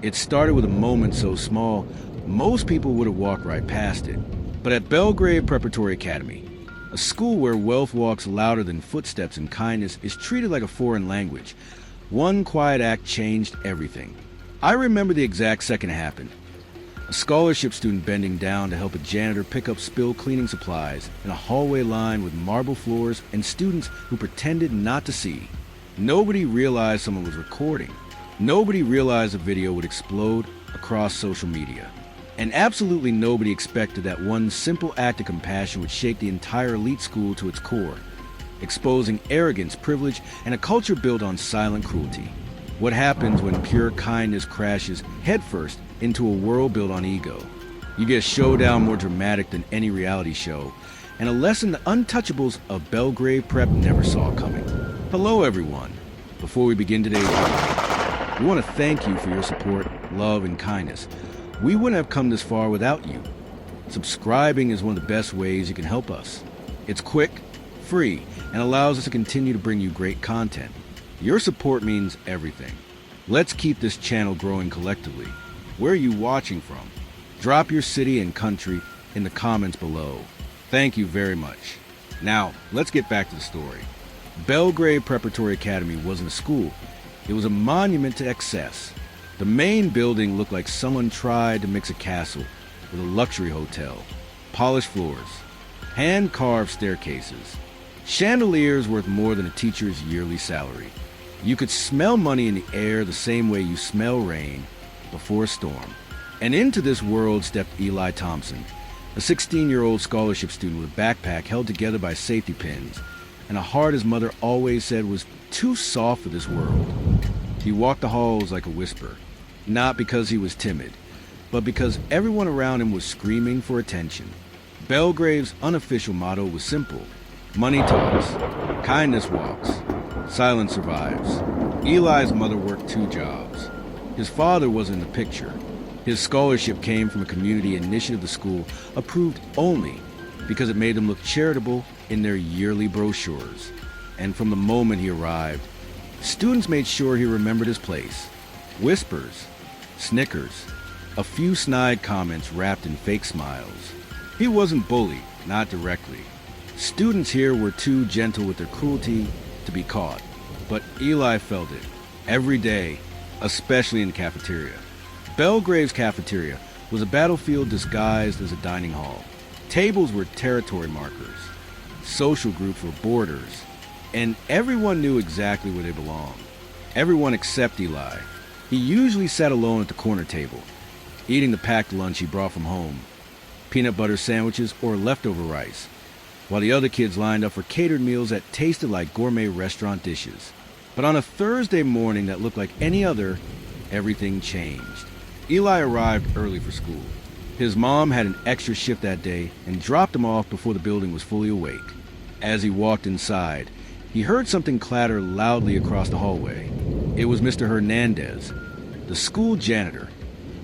It started with a moment so small, most people would have walked right past it. But at Belgrave Preparatory Academy, a school where wealth walks louder than footsteps and kindness is treated like a foreign language, one quiet act changed everything. I remember the exact second it happened. A scholarship student bending down to help a janitor pick up spilled cleaning supplies in a hallway lined with marble floors and students who pretended not to see. Nobody realized someone was recording. Nobody realized the video would explode across social media. And absolutely nobody expected that one simple act of compassion would shake the entire elite school to its core, exposing arrogance, privilege, and a culture built on silent cruelty. What happens when pure kindness crashes headfirst into a world built on ego? You get a showdown more dramatic than any reality show, and a lesson the untouchables of Belgrave Prep never saw coming. Hello, everyone. Before we begin today's video, we want to thank you for your support, love, and kindness. We wouldn't have come this far without you. Subscribing is one of the best ways you can help us. It's quick, free, and allows us to continue to bring you great content. Your support means everything. Let's keep this channel growing collectively. Where are you watching from? Drop your city and country in the comments below. Thank you very much. Now, let's get back to the story. Belgrave Preparatory Academy wasn't a school. It was a monument to excess. The main building looked like someone tried to mix a castle with a luxury hotel. Polished floors, hand-carved staircases, chandeliers worth more than a teacher's yearly salary. You could smell money in the air the same way you smell rain before a storm. And into this world stepped Eli Thompson, a 16-year-old scholarship student with a backpack held together by safety pins and a heart his mother always said was too soft for this world. He walked the halls like a whisper, not because he was timid, but because everyone around him was screaming for attention. Belgrave's unofficial motto was simple: money talks, kindness walks, silence survives. Eli's mother worked 2 jobs. His father wasn't in the picture. His scholarship came from a community initiative the school approved only because it made them look charitable in their yearly brochures. And from the moment he arrived, students made sure he remembered his place. Whispers, snickers, a few snide comments wrapped in fake smiles. He wasn't bullied, not directly. Students here were too gentle with their cruelty to be caught. But Eli felt it, every day, especially in the cafeteria. Belgrave's cafeteria was a battlefield disguised as a dining hall. Tables were territory markers, social groups were borders, and everyone knew exactly where they belonged. Everyone except Eli. He usually sat alone at the corner table, eating the packed lunch he brought from home, peanut butter sandwiches or leftover rice, while the other kids lined up for catered meals that tasted like gourmet restaurant dishes. But on a Thursday morning that looked like any other, everything changed. Eli arrived early for school. His mom had an extra shift that day and dropped him off before the building was fully awake. As he walked inside, he heard something clatter loudly across the hallway. It was Mr. Hernandez, the school janitor,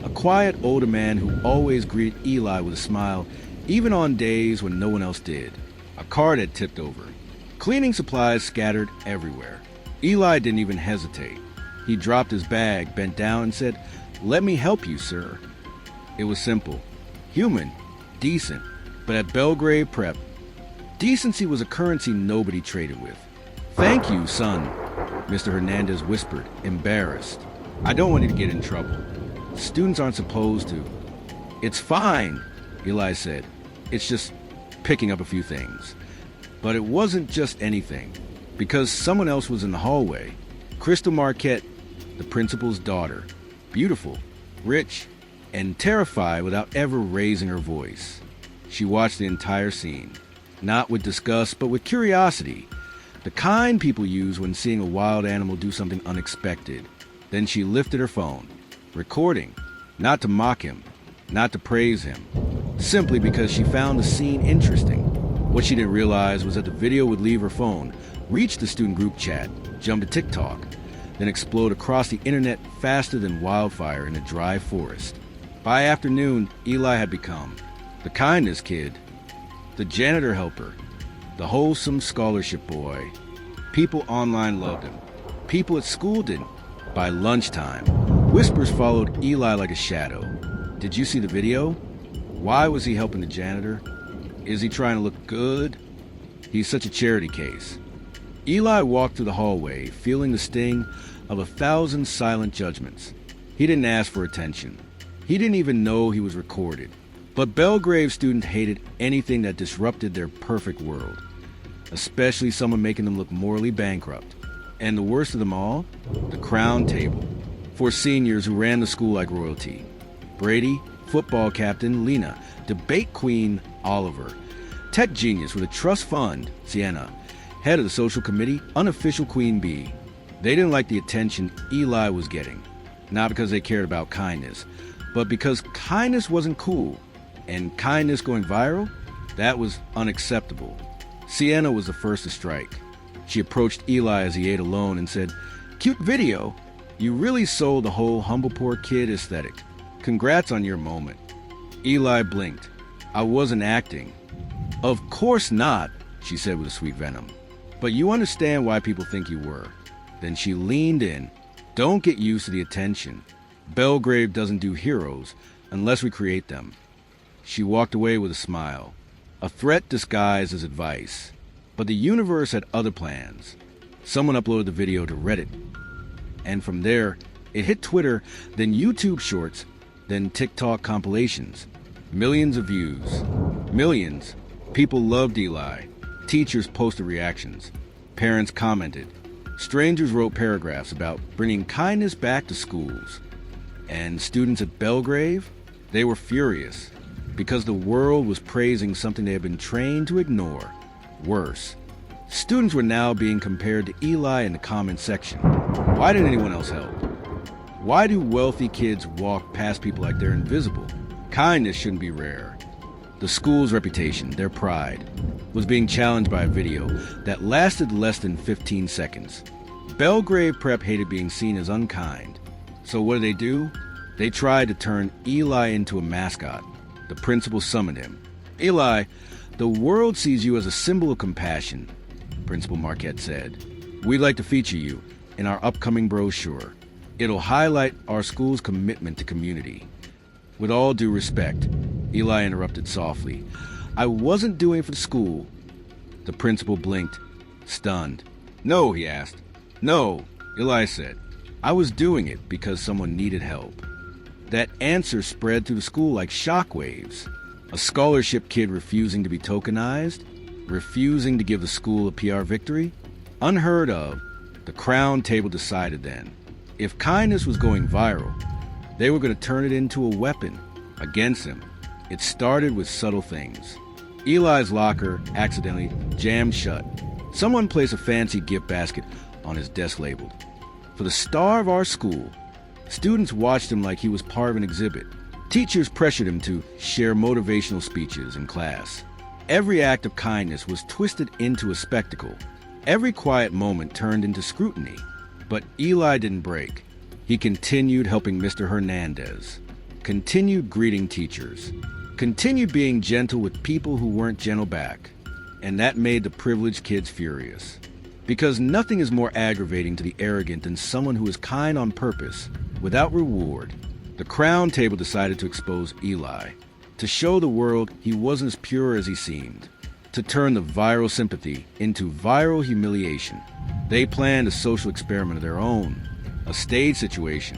a quiet older man who always greeted Eli with a smile, even on days when no one else did. A cart had tipped over. Cleaning supplies scattered everywhere. Eli didn't even hesitate. He dropped his bag, bent down, and said, "Let me help you, sir." It was simple, human, decent, but at Belgrave Prep, decency was a currency nobody traded with. "Thank you, son," Mr. Hernandez whispered, embarrassed. "I don't want you to get in trouble. Students aren't supposed to." "It's fine," Eli said. "It's just picking up a few things." But it wasn't just anything, because someone else was in the hallway. Crystal Marquette, the principal's daughter, beautiful, rich, and terrified without ever raising her voice. She watched the entire scene, not with disgust, but with curiosity, the kind people use when seeing a wild animal do something unexpected. Then she lifted her phone, recording, not to mock him, not to praise him, simply because she found the scene interesting. What she didn't realize was that the video would leave her phone, reach the student group chat, jump to TikTok, then explode across the internet faster than wildfire in a dry forest. By afternoon, Eli had become the kindness kid, the janitor helper, the wholesome scholarship boy. People online loved him. People at school didn't. By lunchtime, Whispers followed Eli like a shadow. Did you see the video? Why was he helping the janitor? Is he trying to look good? He's such a charity case. Eli walked through the hallway, feeling the sting of 1,000 silent judgments. He didn't ask for attention. He didn't even know he was recorded. But Belgrave students hated anything that disrupted their perfect world, especially someone making them look morally bankrupt. And the worst of them all, the crown table. For seniors who ran the school like royalty. Brady, football captain Lena, debate queen Oliver, tech genius with a trust fund Sienna, head of the social committee, unofficial queen bee. They didn't like the attention Eli was getting, not because they cared about kindness, but because kindness wasn't cool, and kindness going viral, that was unacceptable. Sienna was the first to strike. She approached Eli as he ate alone and said, "Cute video. You really sold the whole humble poor kid aesthetic. Congrats on your moment." Eli blinked. "I wasn't acting." "Of course not," she said with a sweet venom. "But you understand why people think you were." Then she leaned in. "Don't get used to the attention. Belgrave doesn't do heroes unless we create them." She walked away with a smile, a threat disguised as advice. But the universe had other plans. Someone uploaded the video to Reddit. And from there, it hit Twitter, then YouTube Shorts, then TikTok compilations. Millions of views. Millions. People loved Eli. Teachers posted reactions. Parents commented. Strangers wrote paragraphs about bringing kindness back to schools. And students at Belgrave, they were furious because the world was praising something they had been trained to ignore. Worse, students were now being compared to Eli in the comment section. Why didn't anyone else help? Why do wealthy kids walk past people like they're invisible? Kindness shouldn't be rare. The school's reputation, their pride, was being challenged by a video that lasted less than 15 seconds. Belgrave Prep hated being seen as unkind. So what do? They tried to turn Eli into a mascot. The principal summoned him. "Eli, the world sees you as a symbol of compassion," Principal Marquette said. "We'd like to feature you in our upcoming brochure. It'll highlight our school's commitment to community." "With all due respect," Eli interrupted softly, "I wasn't doing it for the school." The principal blinked, stunned. "No," he asked. "No," Eli said. "I was doing it because someone needed help." That answer spread through the school like shockwaves. A scholarship kid refusing to be tokenized, refusing to give the school a PR victory. Unheard of, the crown table decided then. If kindness was going viral, they were going to turn it into a weapon against him. It started with subtle things. Eli's locker accidentally jammed shut. Someone placed a fancy gift basket on his desk labeled, "For the star of our school." Students watched him like he was part of an exhibit. Teachers pressured him to share motivational speeches in class. Every act of kindness was twisted into a spectacle. Every quiet moment turned into scrutiny. But Eli didn't break. He continued helping Mr. Hernandez, continued greeting teachers, continued being gentle with people who weren't gentle back. And that made the privileged kids furious. Because nothing is more aggravating to the arrogant than someone who is kind on purpose, without reward. The crown table decided to expose Eli, to show the world he wasn't as pure as he seemed, to turn the viral sympathy into viral humiliation. They planned a social experiment of their own, a stage situation,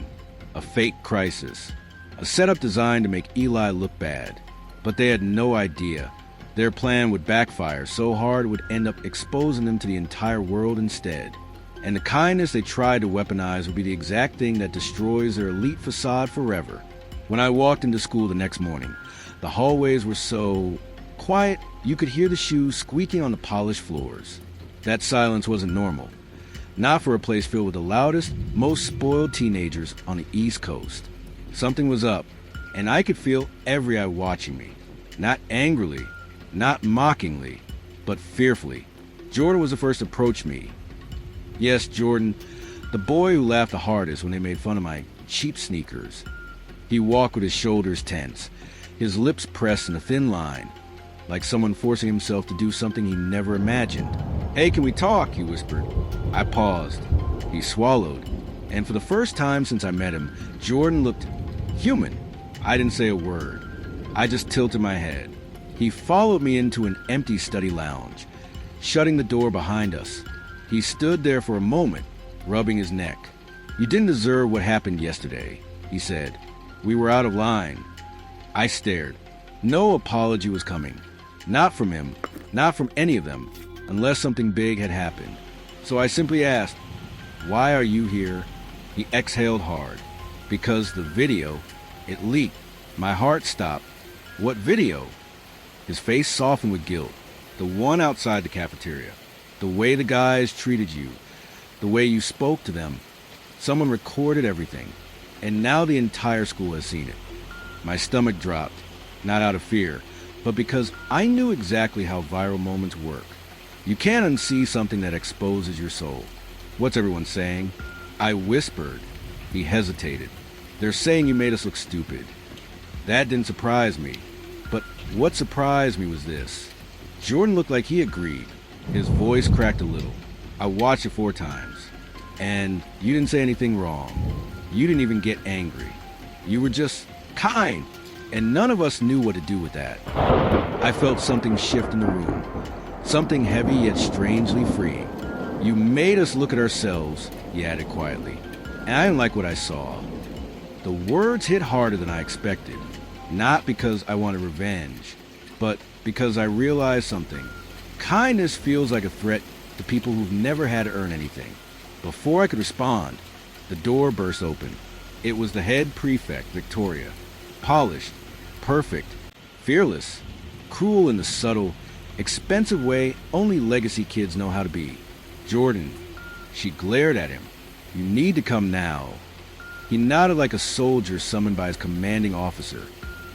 a fake crisis, a setup designed to make Eli look bad. But they had no idea their plan would backfire so hard it would end up exposing them to the entire world instead. And the kindness they tried to weaponize would be the exact thing that destroys their elite facade forever. When I walked into school the next morning, the hallways were so quiet you could hear the shoes squeaking on the polished floors. That silence wasn't normal. Not for a place filled with the loudest, most spoiled teenagers on the East Coast. Something was up, and I could feel every eye watching me. Not angrily, not mockingly, but fearfully. Jordan was the first to approach me. Yes, Jordan, the boy who laughed the hardest when they made fun of my cheap sneakers. He walked with his shoulders tense, his lips pressed in a thin line, like someone forcing himself to do something he never imagined. "Hey, can we talk?" he whispered. I paused. He swallowed, And for the first time since I met him, Jordan looked human. I didn't say a word. I just tilted my head. He followed me into an empty study lounge, shutting the door behind us. He stood there for a moment, rubbing his neck. "You didn't deserve what happened yesterday," he said. "We were out of line." I stared. No apology was coming. Not from him, not from any of them, unless something big had happened. So I simply asked, "Why are you here?" He exhaled hard. "Because the video, it leaked." My heart stopped. "What video?" His face softened with guilt. "The one outside the cafeteria. The way the guys treated you. The way you spoke to them. Someone recorded everything. And now the entire school has seen it." My stomach dropped, not out of fear, but because I knew exactly how viral moments work. You can't unsee something that exposes your soul. "What's everyone saying?" I whispered. He hesitated. "They're saying you made us look stupid." That didn't surprise me. But what surprised me was this. Jordan looked like he agreed. His voice cracked a little. "I watched it 4 times. And you didn't say anything wrong. You didn't even get angry. You were just kind. And none of us knew what to do with that." I felt something shift in the room. Something heavy yet strangely freeing. "You made us look at ourselves," he added quietly. And I didn't like what I saw. The words hit harder than I expected. Not because I wanted revenge, but because I realized something. Kindness feels like a threat to people who've never had to earn anything. Before I could respond, the door burst open. It was the head prefect, Victoria. Polished, perfect, fearless, cruel in the subtle, expensive way only legacy kids know how to be. "Jordan," she glared at him. "You need to come now." He nodded like a soldier summoned by his commanding officer.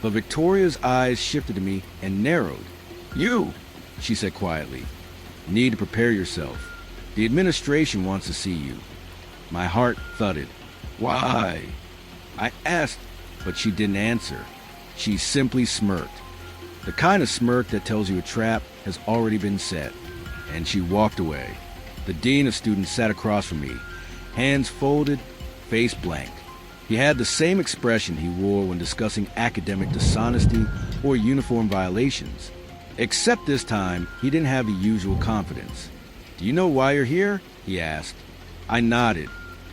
But Victoria's eyes shifted to me and narrowed. "You," she said quietly, "need to prepare yourself. The administration wants to see you." My heart thudded. "Why?" I asked, but she didn't answer. She simply smirked. The kind of smirk that tells you a trap has already been set. And she walked away. The dean of students sat across from me, hands folded, face blank. He had the same expression he wore when discussing academic dishonesty or uniform violations. Except this time, he didn't have the usual confidence. "Do you know why you're here?" he asked. I nodded.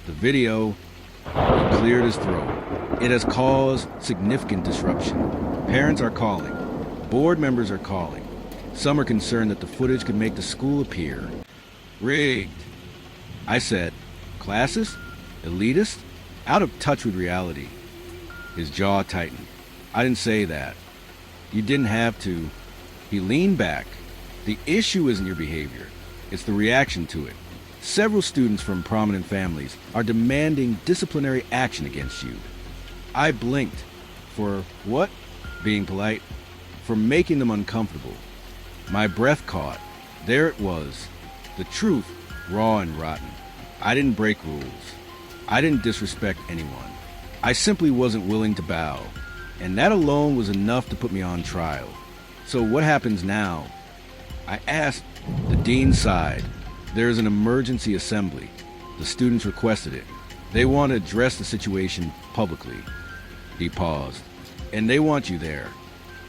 "The video," he cleared his throat. "It has caused significant disruption. Parents are calling. Board members are calling. Some are concerned that the footage could make the school appear rigged." I said, "Classist? Elitist? Out of touch with reality." His jaw tightened. "I didn't say that. You didn't have to." He leaned back. "The issue isn't your behavior. It's the reaction to it. Several students from prominent families are demanding disciplinary action against you." I blinked. "For what?" Being polite. "For making them uncomfortable." My breath caught. There it was. The truth, raw and rotten. I didn't break rules. I didn't disrespect anyone. I simply wasn't willing to bow. And that alone was enough to put me on trial. "So what happens now?" I asked. The dean sighed. "There is an emergency assembly. The students requested it. They want to address the situation publicly." He paused. "And they want you there."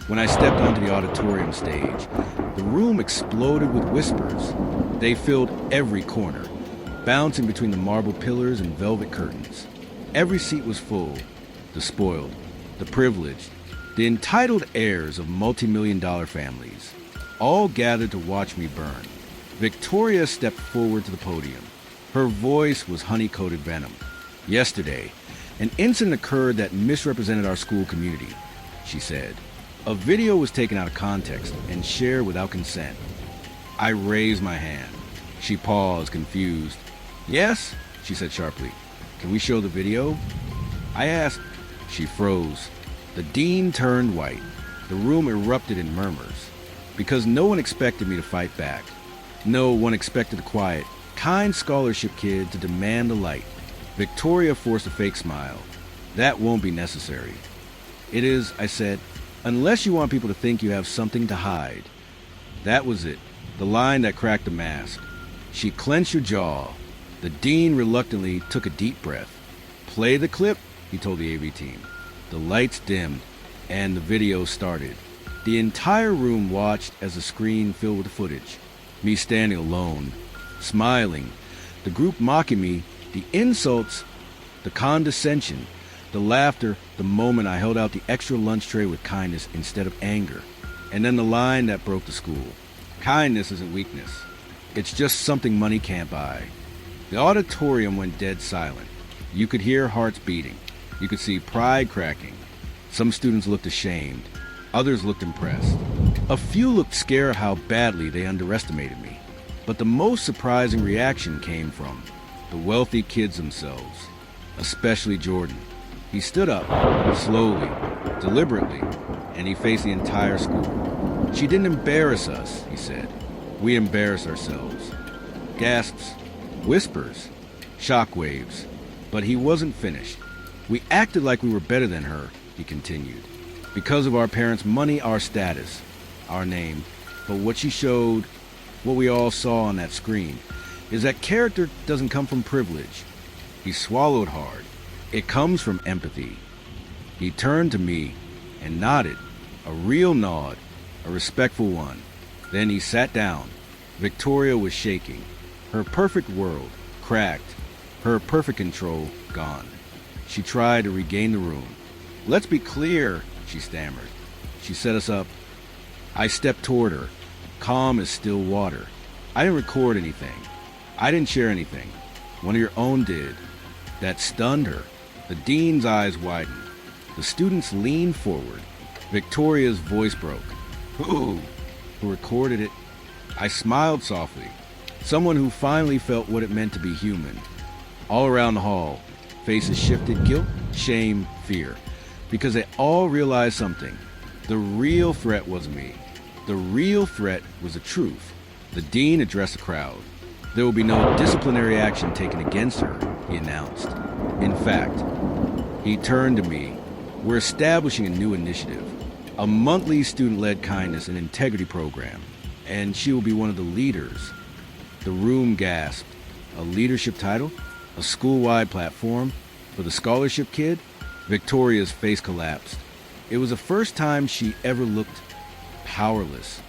When I stepped onto the auditorium stage, the room exploded with whispers. They filled every corner, bouncing between the marble pillars and velvet curtains. Every seat was full. The spoiled, the privileged, the entitled heirs of multi-million-dollar families, all gathered to watch me burn. Victoria stepped forward to the podium. Her voice was honey-coated venom. "Yesterday, an incident occurred that misrepresented our school community," she said. "A video was taken out of context and shared without consent." I raised my hand. She paused, confused. "Yes?" she said sharply. "Can we show the video?" I asked. She froze. The dean turned white. The room erupted in murmurs. Because no one expected me to fight back. No one expected a quiet, kind scholarship kid to demand the light. Victoria forced a fake smile. "That won't be necessary." "It is," I said, "unless you want people to think you have something to hide." That was it, the line that cracked the mask. She clenched her jaw. The dean reluctantly took a deep breath. "Play the clip," he told the AV team. The lights dimmed, and the video started. The entire room watched as the screen filled with the footage. Me standing alone, smiling, the group mocking me, the insults, the condescension, the laughter the moment I held out the extra lunch tray with kindness instead of anger. And then the line that broke the school. Kindness isn't weakness. It's just something money can't buy. The auditorium went dead silent. You could hear hearts beating. You could see pride cracking. Some students looked ashamed. Others looked impressed. A few looked scared how badly they underestimated me. But the most surprising reaction came from the wealthy kids themselves, especially Jordan. He stood up, slowly, deliberately, and he faced the entire school. "She didn't embarrass us," he said. "We embarrassed ourselves." Gasps, whispers, shockwaves. But he wasn't finished. "We acted like we were better than her," he continued. "Because of our parents' money, our status, our name. But what she showed, what we all saw on that screen, is that character doesn't come from privilege." He swallowed hard. "It comes from empathy." He turned to me and nodded, a real nod, a respectful one. Then he sat down. Victoria was shaking. Her perfect world cracked. Her perfect control gone. She tried to regain the room. "Let's be clear," she stammered. She set us up. I stepped toward her, calm as still water. "I didn't record anything. I didn't share anything. One of your own did." That stunned her. The dean's eyes widened. The students leaned forward. Victoria's voice broke. "Who recorded it?" I smiled softly. Someone who finally felt what it meant to be human. All around the hall, faces shifted: guilt, shame, fear. Because they all realized something. The real threat wasn't me. The real threat was the truth. The dean addressed the crowd. "There will be no disciplinary action taken against her," he announced. "In fact," he turned to me, "we're establishing a new initiative, a monthly student-led kindness and integrity program, and she will be one of the leaders." The room gasped. A leadership title? A school-wide platform? For the scholarship kid? Victoria's face collapsed. It was the first time she ever looked powerless.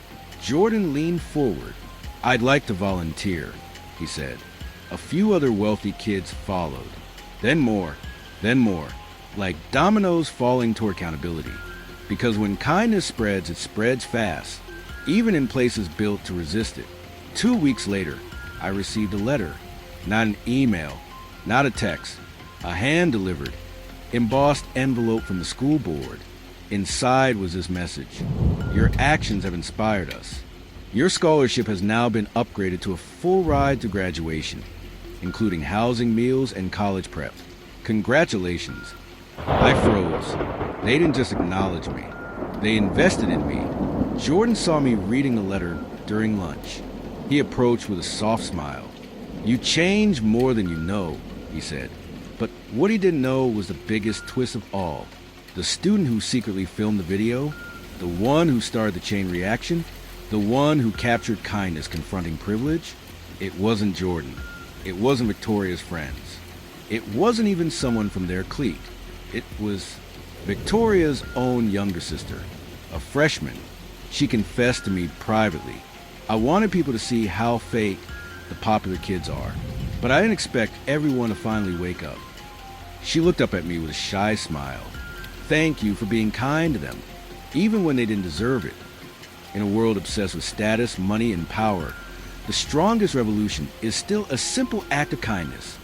Jordan leaned forward. "I'd like to volunteer," he said. A few other wealthy kids followed. Then more, like dominoes falling toward accountability. Because when kindness spreads, it spreads fast, even in places built to resist it. 2 weeks later, I received a letter. Not an email, not a text, a hand-delivered, embossed envelope from the school board. Inside was this message: "Your actions have inspired us. Your scholarship has now been upgraded to a full ride to graduation, including housing, meals, and college prep. Congratulations." I froze. They didn't just acknowledge me. They invested in me. Jordan saw me reading the letter during lunch. He approached with a soft smile. "You change more than you know," he said. But what he didn't know was the biggest twist of all. The student who secretly filmed the video, the one who started the chain reaction, the one who captured kindness confronting privilege, it wasn't Jordan. It wasn't Victoria's friends. It wasn't even someone from their clique. It was Victoria's own younger sister, a freshman. She confessed to me privately. I wanted people to see how fake the popular kids are, but I didn't expect everyone to finally wake up. She looked up at me with a shy smile. "Thank you for being kind to them, even when they didn't deserve it." In a world obsessed with status, money, and power, the strongest revolution is still a simple act of kindness.